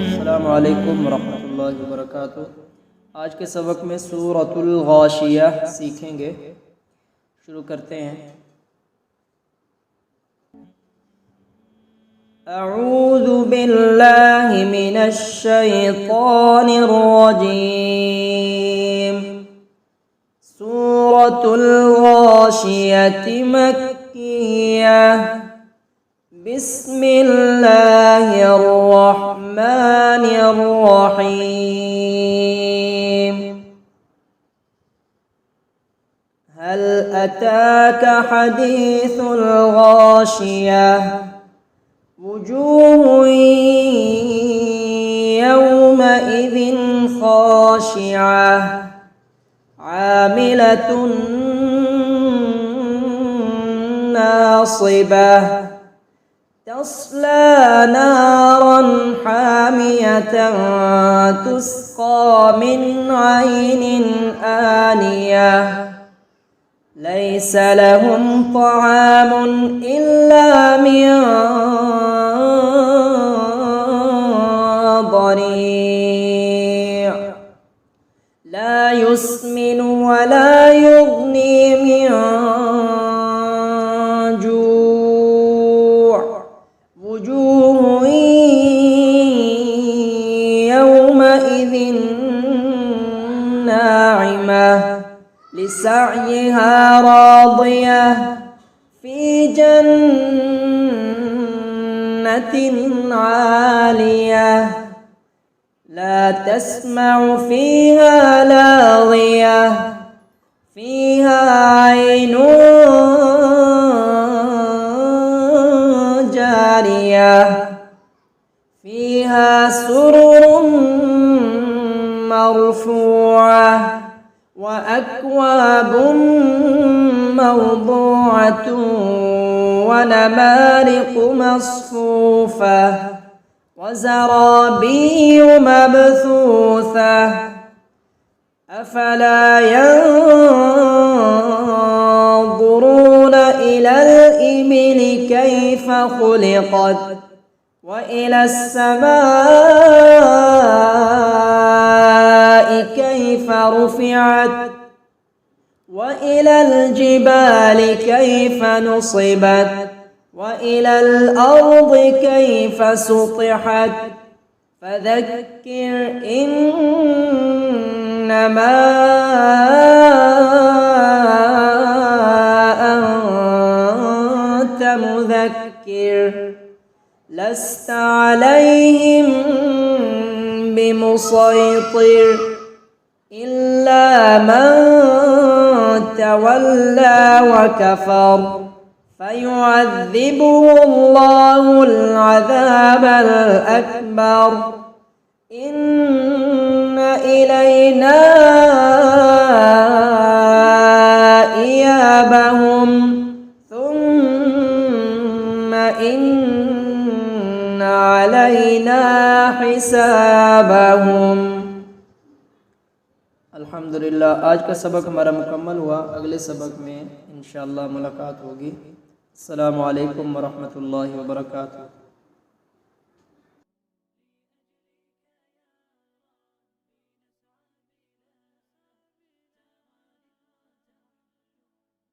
अस्सलामु अलैकुम वरहमतुल्लाहि वबरकातुहू। आज के सबक में सूरतुल गाशिया सीखेंगे। शुरू करते हैं। अऊज़ु बिल्लाहि मिनश शैतानिर रजीम। सूरतुल गाशियति मक्किया। बिस्मिल्लाहिर रहमानिर रहीम। हल अताका हदीसुल गाशिया। वुजूहुन यौमइज़िन खाशिआ। आमिलतुन नासिबह। तस्ला नारन हामियतन तुस्का मिन ऐनिन आनियह। लैस लहुम तआमुन इल्ला मिन ضريع لا يسمن ولا يغني من جوع وجوه يومئذ ناعمة لسعيها راضية في جنة عالية لا تسمع فيها لاغية فيها عين جارية فيها سرر مرفوعة وأكواب موضوعة ونمارق مصفوفة وزرابي مبثوثة أفلا ينظرون إلى الإبل كيف خلقت وإلى السماء كيف رفعت وإلى الجبال كيف نصبت وإلى الأرض كيف سطحت فذكر إنما أنت مذكر لست عليهم بمسيطر إلا من تولى وكفر فيعذبه الله العذاب الأكبر إن إلينا إيابهم ثم إن علينا حسابهم। अल्हम्दुलिल्लाह, आज का सबक हमारा मुकम्मल हुआ। अगले सबक में इंशाअल्लाह मुलाकात होगी। अस्सलामु अलैकुम वरहमतुल्लाहि वबरकातुहू।